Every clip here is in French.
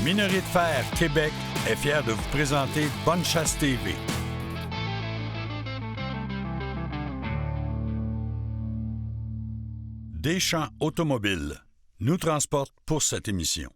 Minerai de Fer Québec est fier de vous présenter Bonne Chasse TV. Deschamps Automobiles nous transporte pour cette émission.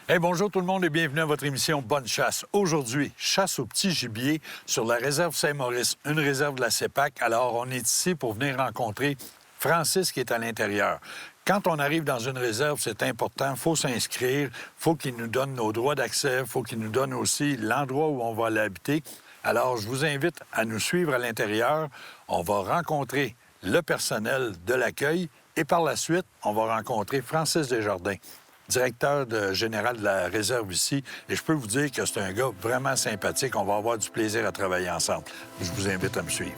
Hey, bonjour tout le monde et bienvenue à votre émission Bonne Chasse. Aujourd'hui, chasse au petit gibier sur la réserve Saint-Maurice, une réserve de la CEPAC. Alors, on est ici pour venir rencontrer Francis qui est à l'intérieur. Quand on arrive dans une réserve, c'est important, il faut s'inscrire, il faut qu'il nous donne nos droits d'accès, il faut qu'il nous donne aussi l'endroit où on va l'habiter. Alors, je vous invite à nous suivre à l'intérieur. On va rencontrer le personnel de l'accueil et par la suite, on va rencontrer Francis Desjardins, directeur général de la réserve ici. Et je peux vous dire que c'est un gars vraiment sympathique. On va avoir du plaisir à travailler ensemble. Je vous invite à me suivre.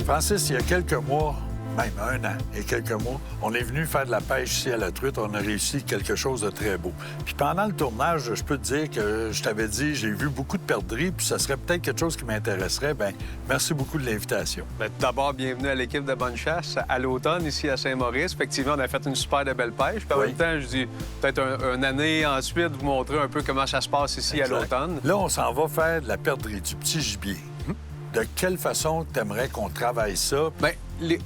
Francis, il y a quelques mois, même un an et quelques mois, on est venu faire de la pêche ici à la truite. On a réussi quelque chose de très beau. Puis pendant le tournage, je peux te dire que je t'avais dit, j'ai vu beaucoup de perdrix, puis ça serait peut-être quelque chose qui m'intéresserait. Bien, merci beaucoup de l'invitation. Bien, tout d'abord, bienvenue à l'équipe de Bonne Chasse à l'automne, ici à Saint-Maurice. Effectivement, on a fait une super de belle pêche. Puis en même temps, je dis peut-être une année ensuite, vous montrer un peu comment ça se passe ici à l'automne. Là, on s'en va faire de la perdrix, du petit gibier. De quelle façon tu aimerais qu'on travaille ça? Bien,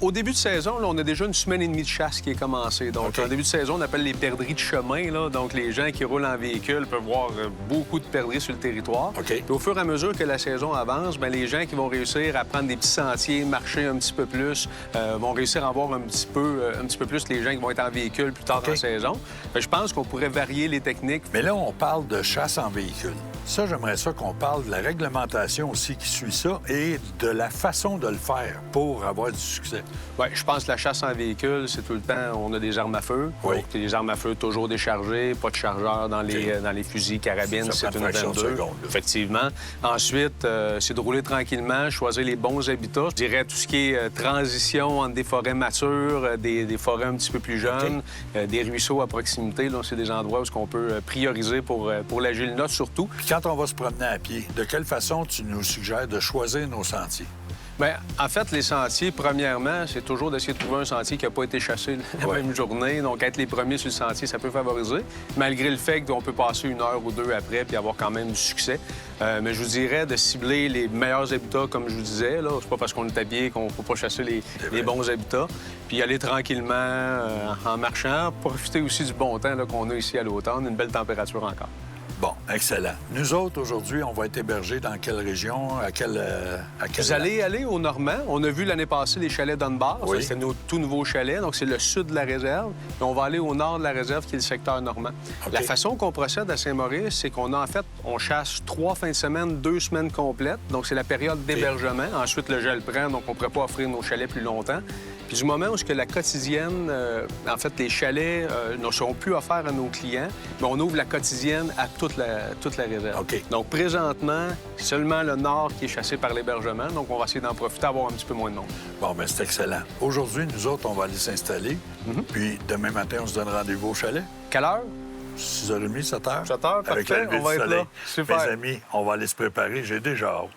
au début de saison, là, on a déjà une semaine et demie de chasse qui est commencée. Donc, en début de saison, on appelle les perdrix de chemin. Là. Donc, les gens qui roulent en véhicule peuvent voir beaucoup de perdrix sur le territoire. Puis au fur et à mesure que la saison avance, bien, les gens qui vont réussir à prendre des petits sentiers, marcher un petit peu plus, vont réussir à voir un petit peu plus les gens qui vont être en véhicule plus tard dans la saison. Bien, je pense qu'on pourrait varier les techniques. Mais là, on parle de chasse en véhicule. Ça, j'aimerais ça qu'on parle de la réglementation aussi qui suit ça et de la façon de le faire pour avoir du succès. Bien, je pense que la chasse en véhicule, c'est tout le temps, on a des armes à feu. Oui. Donc, les armes à feu toujours déchargées, pas de chargeur dans les fusils carabines, c'est une 22. Effectivement. Ensuite, c'est de rouler tranquillement, choisir les bons habitats. Je dirais tout ce qui est transition entre des forêts matures, des forêts un petit peu plus jeunes, des ruisseaux à proximité. Là, c'est des endroits où on peut prioriser pour la gélinote surtout. Puis quand on va se promener à pied, de quelle façon tu nous suggères de choisir nos sentiers? Bien, en fait, les sentiers, premièrement, c'est toujours d'essayer de trouver un sentier qui n'a pas été chassé la même journée. Donc, être les premiers sur le sentier, ça peut favoriser, malgré le fait qu'on peut passer une heure ou deux après puis avoir quand même du succès. Mais je vous dirais de cibler les meilleurs habitats, comme je vous disais. Là, c'est pas parce qu'on est habillé qu'on ne peut pas chasser les bons habitats. Puis aller tranquillement en marchant, profiter aussi du bon temps qu'on a ici à l'automne, une belle température encore. Bon, excellent. Nous autres, aujourd'hui, on va être hébergés dans quelle région? À quelle Vous allez aller au Normand. On a vu l'année passée les chalets Dunbar. Oui. C'est nos tout nouveaux chalets. Donc, c'est le sud de la réserve. Et on va aller au nord de la réserve, qui est le secteur normand. La façon qu'on procède à Saint-Maurice, c'est qu'on a, en fait, on chasse 3 fins de semaine, 2 semaines complètes. Donc, c'est la période d'hébergement. Ensuite, le gel prend, donc on ne pourrait pas offrir nos chalets plus longtemps. Puis du moment où ce que la quotidienne, en fait, les chalets ne seront plus offerts à nos clients, mais on ouvre la quotidienne à toute la réserve. Donc, présentement, seulement le nord qui est chassé par l'hébergement. Donc, on va essayer d'en profiter, avoir un petit peu moins de monde. Bon, bien, c'est excellent. Aujourd'hui, nous autres, on va aller s'installer. Puis demain matin, on se donne rendez-vous au chalet. Quelle heure? 6h30, 7h. 7h, parfait. Avec la lever on va du être soleil. là. Super. Mes amis, on va aller se préparer. J'ai déjà hâte.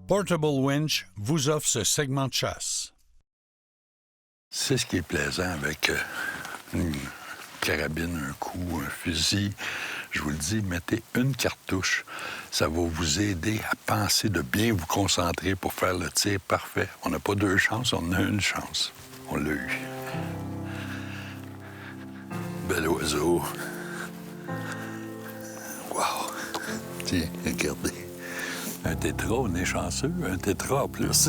Portable Winch vous offre ce segment de chasse. C'est ce qui est plaisant avec une carabine, un coup, un fusil. Je vous le dis, mettez une cartouche. Ça va vous aider à penser, de bien vous concentrer pour faire le tir parfait. On n'a pas 2 chances, on a une chance. On l'a eu. Bel oiseau. Wow! Tiens, regardez. Un tétra, on est chanceux. Un tétra en plus.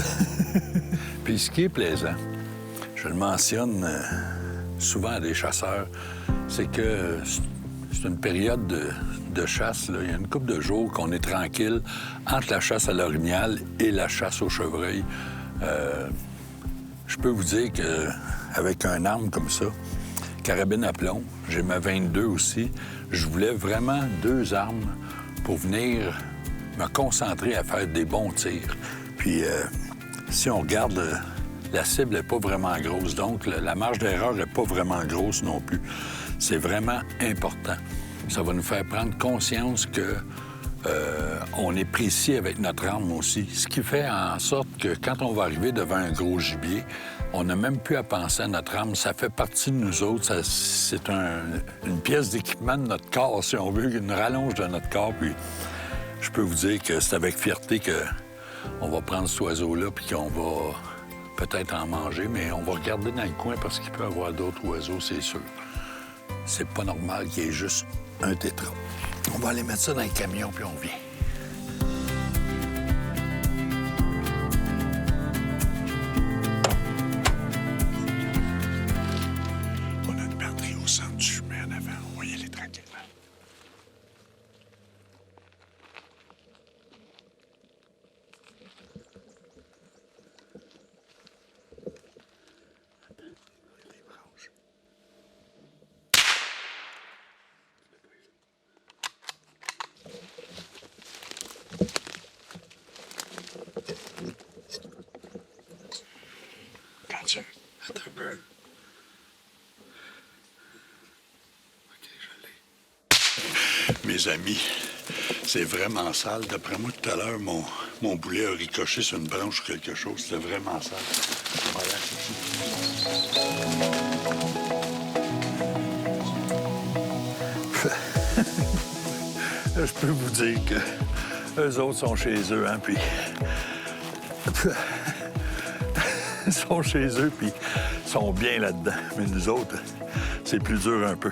Puis ce qui est plaisant, je le mentionne souvent à des chasseurs, c'est que c'est une période de chasse. Là. Il y a une couple de jours qu'on est tranquille entre la chasse à l'orignal et la chasse au chevreuil. Je peux vous dire qu'avec un arme comme ça, carabine à plomb, j'ai ma 22 aussi, je voulais vraiment 2 armes pour venir me concentrer à faire des bons tirs. Puis, si on regarde, la cible n'est pas vraiment grosse, donc la marge d'erreur n'est pas vraiment grosse non plus. C'est vraiment important. Ça va nous faire prendre conscience que on est précis avec notre arme aussi, ce qui fait en sorte que quand on va arriver devant un gros gibier, on n'a même plus à penser à notre arme. Ça fait partie de nous autres. C'est une pièce d'équipement de notre corps, si on veut, une rallonge de notre corps. Puis je peux vous dire que c'est avec fierté qu'on va prendre cet oiseau-là puis qu'on va peut-être en manger, mais on va regarder dans le coin parce qu'il peut y avoir d'autres oiseaux, c'est sûr. C'est pas normal qu'il y ait juste un tétra. On va aller mettre ça dans le camion, puis on vient. On a une batterie au centre du chemin en avant. On va y aller tranquillement. Attends un peu. OK, je l'ai. Mes amis, c'est vraiment sale. D'après moi, tout à l'heure, mon boulet a ricoché sur une branche ou quelque chose. C'était vraiment sale. Voilà. Là, je peux vous dire que eux autres sont chez eux, hein, puis... Ils sont chez eux, puis ils sont bien là-dedans. Mais nous autres, c'est plus dur un peu.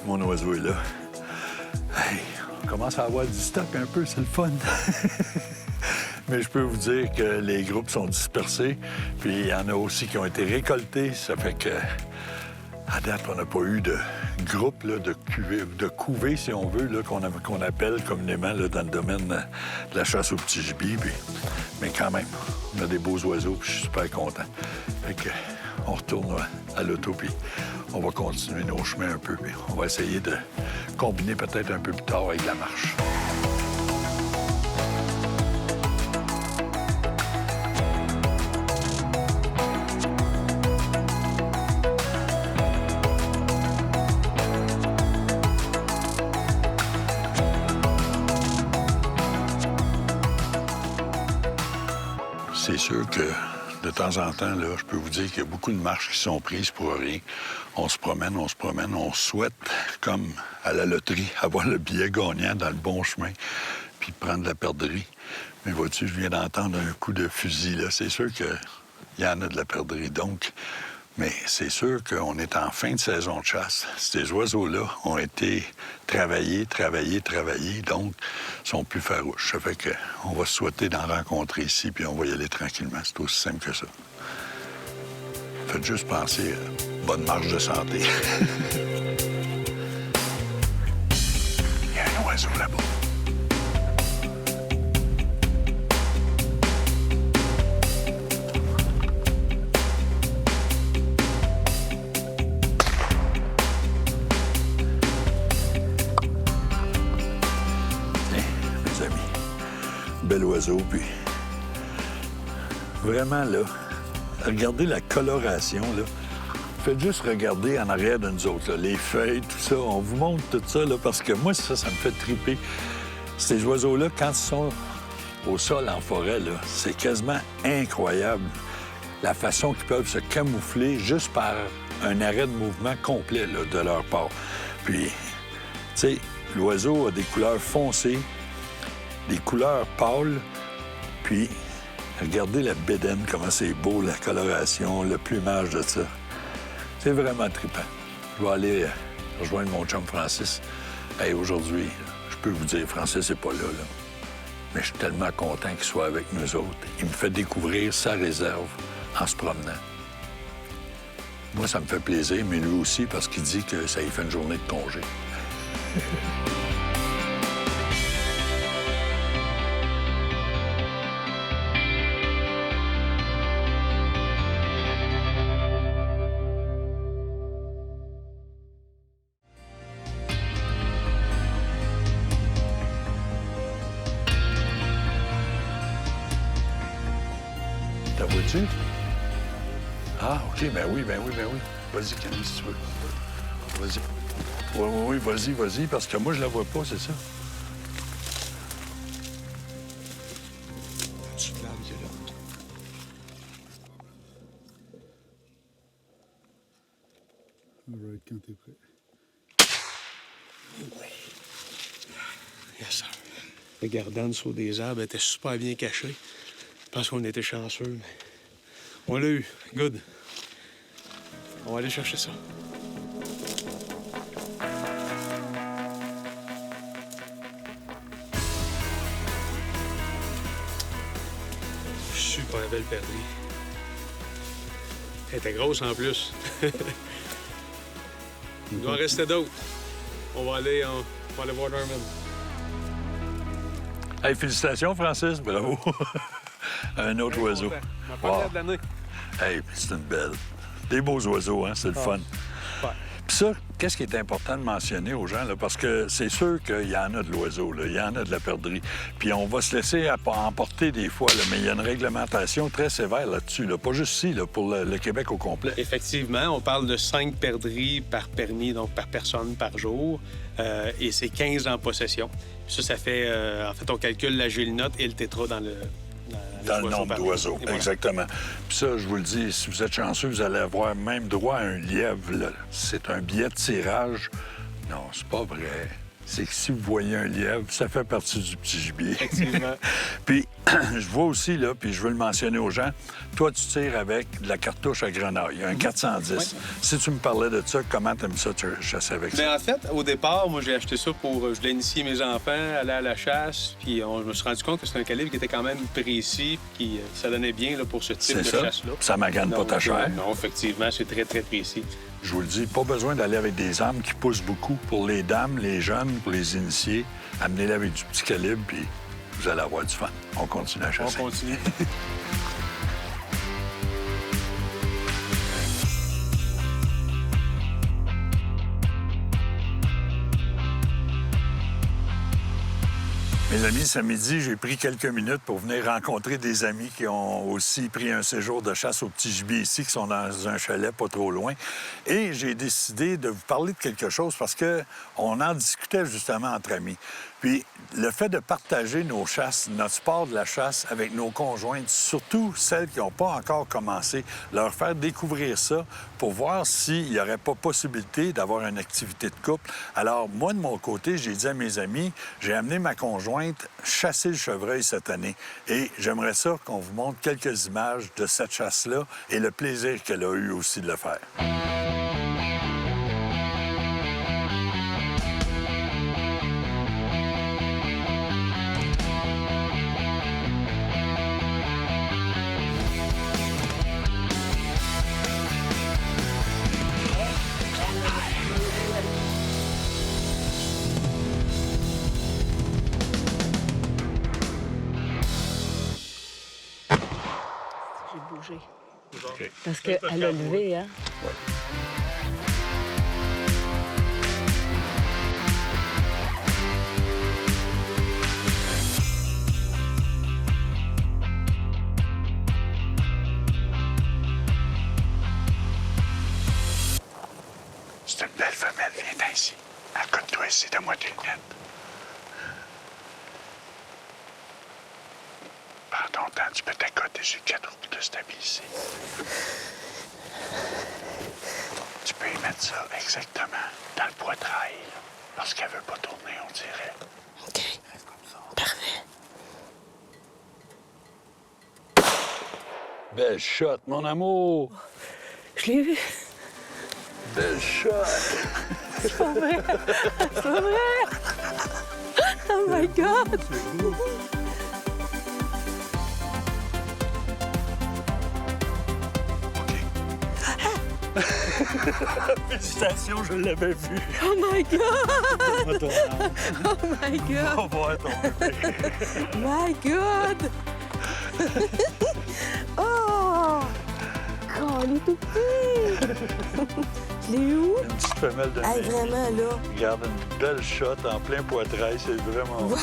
Mon oiseau est là. Hey, on commence à avoir du stock un peu, c'est le fun. Mais je peux vous dire que les groupes sont dispersés, puis il y en a aussi qui ont été récoltés. Ça fait que, à date, on n'a pas eu de groupe là, de couvées, si on veut, là, qu'on appelle communément là, dans le domaine de la chasse au petit gibier. Puis... Mais quand même, on a des beaux oiseaux, puis je suis super content. Fait que, on retourne à l'auto, puis on va continuer nos chemins un peu, puis on va essayer de combiner peut-être un peu plus tard avec la marche. C'est sûr que de temps en temps, là, je peux vous dire qu'il y a beaucoup de marches qui sont prises pour rien. On se promène, on souhaite, comme à la loterie, avoir le billet gagnant dans le bon chemin, puis prendre la perdrix. Mais vois-tu, je viens d'entendre un coup de fusil, là. C'est sûr qu'il y en a de la perdrix, donc... Mais c'est sûr qu'on est en fin de saison de chasse. Ces oiseaux-là ont été travaillés, donc sont plus farouches. Ça fait qu'on va se souhaiter d'en rencontrer ici, puis on va y aller tranquillement. C'est aussi simple que ça. Faites juste penser à bonne marche de santé. Il y a un oiseau là-bas. Bel oiseau, puis vraiment, là, regardez la coloration, là. Faites juste regarder en arrière de nous autres, là, les feuilles, tout ça. On vous montre tout ça, là, parce que moi, ça me fait triper. Ces oiseaux-là, quand ils sont au sol, en forêt, là, c'est quasiment incroyable la façon qu'ils peuvent se camoufler juste par un arrêt de mouvement complet, là, de leur part. Puis, tu sais, l'oiseau a des couleurs foncées, des couleurs pâles, puis regardez la bédaine, comment c'est beau, la coloration, le plumage de ça. C'est vraiment trippant. Je vais aller rejoindre mon chum Francis. Hey, aujourd'hui, je peux vous dire, Francis n'est pas là, mais je suis tellement content qu'il soit avec nous autres. Il me fait découvrir sa réserve en se promenant. Moi, ça me fait plaisir, mais lui aussi, parce qu'il dit que ça lui fait une journée de congé. T'as vois-tu? Ah, OK, ben oui. Vas-y, Camille, si tu veux. Vas-y. Oui, vas-y, parce que moi, je la vois pas, c'est ça. Tu te laves, il est là. All right, quand t'es prêt. Yes, sir. Le gardane sous des arbres était super bien caché. Je pense qu'on était chanceux, mais on l'a eu. Good. On va aller chercher ça. Super belle perdrix. Elle était grosse en plus. Il doit en rester d'autres. On va aller voir Norman. Hey, félicitations, Francis. Bravo. Un autre oiseau. Ma première de l'année. Hey, c'est une belle. Des beaux oiseaux, hein? C'est le fun. Ouais. Puis ça, qu'est-ce qui est important de mentionner aux gens, là? Parce que c'est sûr qu'il y en a de l'oiseau, là. Il y en a de la perdrix. Puis on va se laisser emporter des fois, là, mais il y a une réglementation très sévère là-dessus, là. Pas juste ici, là, pour le Québec au complet. Effectivement, on parle de 5 perdrix par permis, donc par personne par jour. Et c'est 15 en possession. Puis ça fait... en fait, on calcule la gélinote et le tétra dans le nombre d'oiseaux, voilà. exactement. Puis ça, je vous le dis, si vous êtes chanceux, vous allez avoir même droit à un lièvre, là. C'est un billet de tirage. Non, c'est pas vrai. C'est que si vous voyez un lièvre, ça fait partie du petit gibier. Effectivement. Puis, je vois aussi, là, puis je veux le mentionner aux gens, toi, tu tires avec de la cartouche à grenaille, un 410. Oui. Si tu me parlais de ça, comment t'aimes ça, chasser avec ça? Bien, en fait, au départ, moi, j'ai acheté ça pour... je voulais initier mes enfants, aller à la chasse, puis je me suis rendu compte que c'était un calibre qui était quand même précis, puis ça donnait bien là, pour ce type de chasse-là. Ça magane pas ta chair. Non, effectivement, c'est très, très précis. Je vous le dis, pas besoin d'aller avec des armes qui poussent beaucoup. Pour les dames, les jeunes, pour les initiés, amenez-les avec du petit calibre, puis vous allez avoir du fun. On continue à chasser. On continue. Mes amis, ce midi, j'ai pris quelques minutes pour venir rencontrer des amis qui ont aussi pris un séjour de chasse au petit gibier ici, qui sont dans un chalet pas trop loin. Et j'ai décidé de vous parler de quelque chose parce qu'on en discutait justement entre amis. Puis le fait de partager nos chasses, notre sport de la chasse avec nos conjointes, surtout celles qui n'ont pas encore commencé, leur faire découvrir ça pour voir s'il n'y aurait pas possibilité d'avoir une activité de couple. Alors, moi, de mon côté, j'ai dit à mes amis, j'ai amené ma conjointe chasser le chevreuil cette année. Et j'aimerais ça qu'on vous montre quelques images de cette chasse-là et le plaisir qu'elle a eu aussi de le faire. J'ai bougé. OK. Parce qu'elle a levé, hein? Ouais. C'est une belle femelle, viens ici. Accote-toi ici, donne-moi tes lunettes. Prends ton temps, tu peux t'accoter sur 4 roues pour te stabiliser. Tu peux y mettre ça exactement dans le poitrail, parce qu'elle veut pas tourner, on dirait. OK. Parfait. Belle shot, mon amour! Je l'ai vu. Belle shot! C'est pas vrai. C'est pas vrai. Oh my God. OK. Félicitations, je l'avais vu. Oh my God! Donne-moi ton arme. Oh my God! On va voir ton bébé. My God! Oh! Oh, il est tout petit! Je l'ai où? Une petite femelle de Hey, nez. vraiment, là. Regarde, une belle shot en plein poitrail, c'est vraiment beau.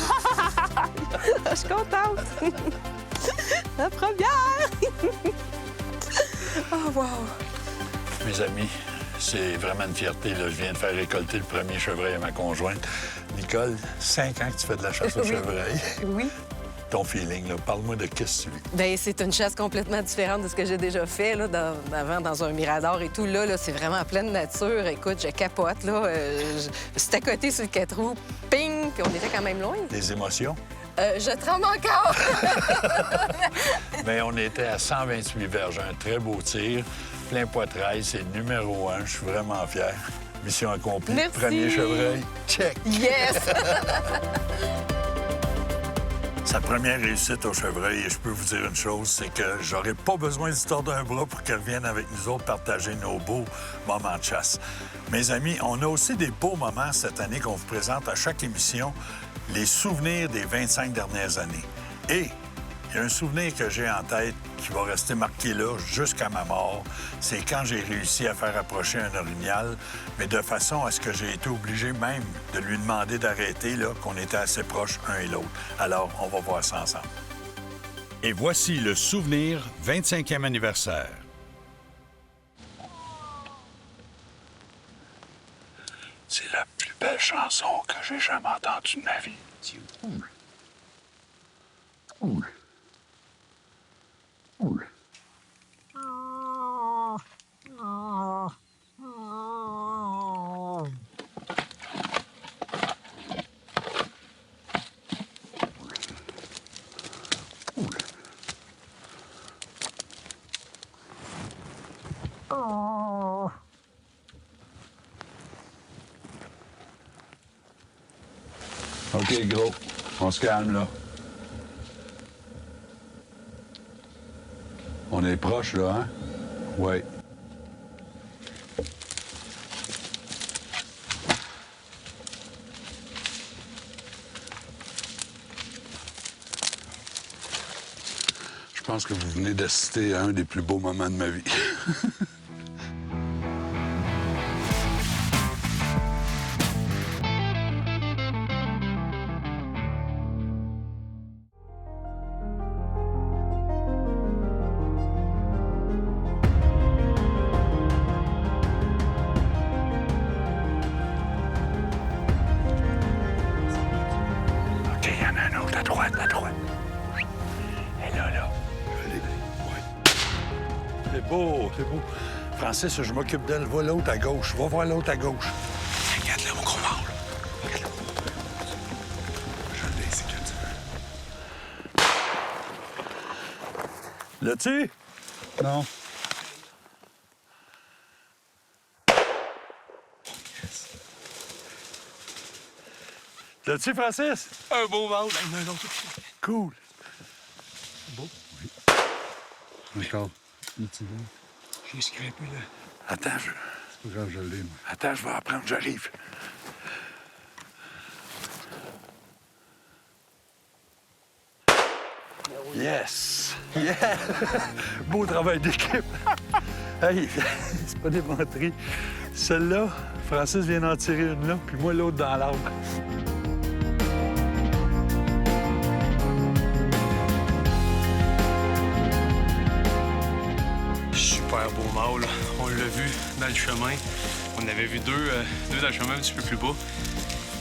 Je suis contente! La première! Oh, wow! Mes amis, c'est vraiment une fierté. Là. Je viens de faire récolter le premier chevreuil à ma conjointe. Nicole, 5 ans que tu fais de la chasse au Oui. chevreuil. Oui. Ton feeling, là, parle-moi de qu'est-ce que tu vis. Bien, c'est une chasse complètement différente de ce que j'ai déjà fait là, avant dans un mirador et tout. Là, c'est vraiment en pleine nature. Écoute, je capote. Là. J'étais à côté sur le 4 roues, ping, puis on était quand même loin. Des émotions? Je tremble encore. Bien, on était à 128 verges. Un très beau tir, plein poitrail. C'est le numéro 1. Je suis vraiment fier. Mission accomplie. Merci. Premier chevreuil. Check! Yes! Sa première réussite au chevreuil, et je peux vous dire une chose, c'est que j'aurais pas besoin d'y tordre un bras pour qu'elle vienne avec nous autres partager nos beaux moments de chasse. Mes amis, on a aussi des beaux moments cette année qu'on vous présente à chaque émission, les souvenirs des 25 dernières années. Et il y a un souvenir que j'ai en tête qui va rester marqué là jusqu'à ma mort. C'est quand j'ai réussi à faire approcher un orignal, mais de façon à ce que j'ai été obligé même de lui demander d'arrêter, là, qu'on était assez proches un et l'autre. Alors, on va voir ça ensemble. Et voici le souvenir 25e anniversaire. C'est la plus belle chanson que j'ai jamais entendue de ma vie. OK, gros. On se calme, là. On est proche, là, hein? Oui. Je pense que vous venez d'assister à un des plus beaux moments de ma vie. OK, il y en a un autre à droite, à droite. Et là, là. Je l'ai. Ouais. C'est beau, c'est beau. Francis, je m'occupe d'elle. Va l'autre à gauche. Va voir l'autre à gauche. Regarde là, mon gros mâle. Regarde là. Je l'ai, c'est que tu veux. L'as-tu? Non. L'as-tu, Francis? Un beau mâle. Il y en a un autre. Cool. Encore. Une petite boule. J'ai scrapé, là. Attends, C'est pas grave, je l'ai, moi. Attends, je vais apprendre, j'arrive. Yes! Yeah! Beau travail d'équipe. Hey, c'est pas des menteries. Celle-là, Francis vient d'en tirer une là, puis moi l'autre dans l'arbre. Super beau mâle. On l'a vu dans le chemin. On avait vu deux dans le chemin un petit peu plus bas.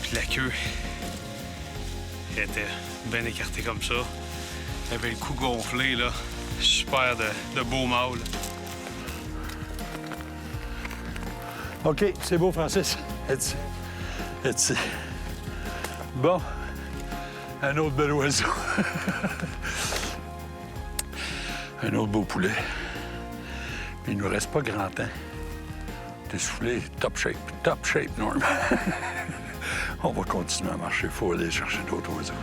Puis la queue elle était bien écartée comme ça. Elle avait le cou gonflé, là. Super de beau mâle. OK, c'est beau, Francis. Est-ce ici. Bon, un autre bel oiseau. Un autre beau poulet. Puis il nous reste pas grand temps. T'es soufflé, top shape, Norm. On va continuer à marcher. Faut aller chercher d'autres oiseaux.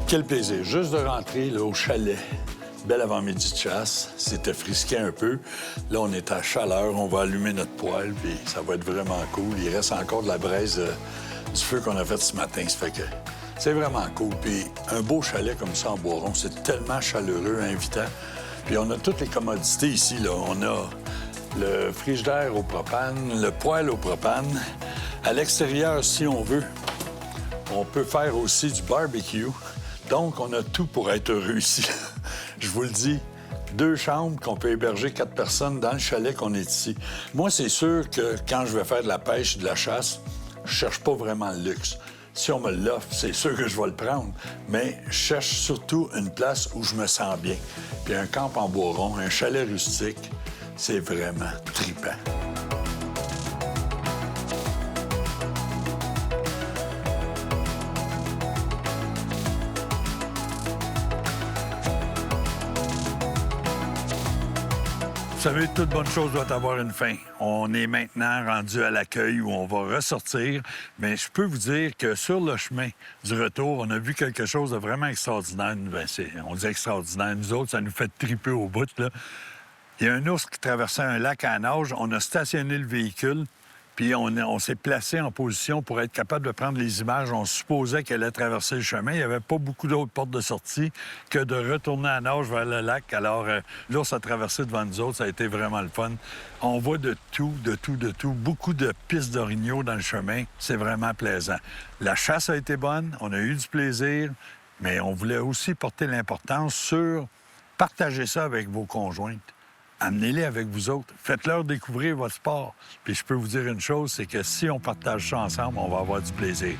Quel plaisir. Juste de rentrer là, au chalet. Bel avant-midi de chasse. C'était frisqué un peu. Là, on est à chaleur. On va allumer notre poêle, puis ça va être vraiment cool. Il reste encore de la braise du feu qu'on a fait ce matin. Ça fait que c'est vraiment cool. Puis un beau chalet comme ça en Boiron, c'est tellement chaleureux, invitant. Puis on a toutes les commodités ici, là. On a le frigidaire au propane, le poêle au propane. À l'extérieur, si on veut, on peut faire aussi du barbecue. Donc, on a tout pour être heureux ici. Je vous le dis, 2 chambres qu'on peut héberger 4 personnes dans le chalet qu'on est ici. Moi, c'est sûr que quand je vais faire de la pêche et de la chasse, je cherche pas vraiment le luxe. Si on me l'offre, c'est sûr que je vais le prendre. Mais je cherche surtout une place où je me sens bien. Puis un camp en Boiron, un chalet rustique, c'est vraiment trippant. Vous savez, toute bonne chose doit avoir une fin. On est maintenant rendu à l'accueil où on va ressortir, mais je peux vous dire que sur le chemin du retour, on a vu quelque chose de vraiment extraordinaire. Bien, on dit extraordinaire. Nous autres, ça nous fait triper au bout, là. Il y a un ours qui traversait un lac à nage. On a stationné le véhicule, puis on s'est placé en position pour être capable de prendre les images. On supposait qu'elle allait traverser le chemin. Il n'y avait pas beaucoup d'autres portes de sortie que de retourner à nage vers le lac. Alors, l'ours a traversé devant nous autres. Ça a été vraiment le fun. On voit de tout. Beaucoup de pistes d'orignaux dans le chemin. C'est vraiment plaisant. La chasse a été bonne. On a eu du plaisir, mais on voulait aussi porter l'importance sur partager ça avec vos conjointes. Amenez-les avec vous autres. Faites-leur découvrir votre sport. Puis je peux vous dire une chose, c'est que si on partage ça ensemble, on va avoir du plaisir.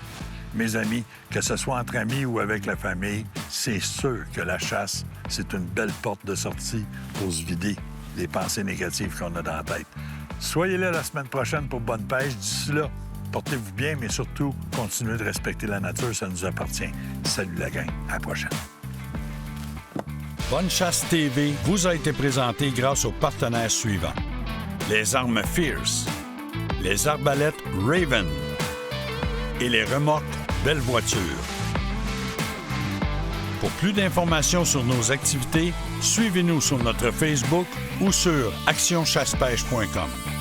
Mes amis, que ce soit entre amis ou avec la famille, c'est sûr que la chasse, c'est une belle porte de sortie pour se vider les pensées négatives qu'on a dans la tête. Soyez là la semaine prochaine pour Bonne Pêche. D'ici là, portez-vous bien, mais surtout, continuez de respecter la nature, ça nous appartient. Salut la gang, à la prochaine. Bonne Chasse TV vous a été présenté grâce aux partenaires suivants. Les armes Fierce, les arbalètes Raven et les remorques Belle Voiture. Pour plus d'informations sur nos activités, suivez-nous sur notre Facebook ou sur actionchassepêche.com.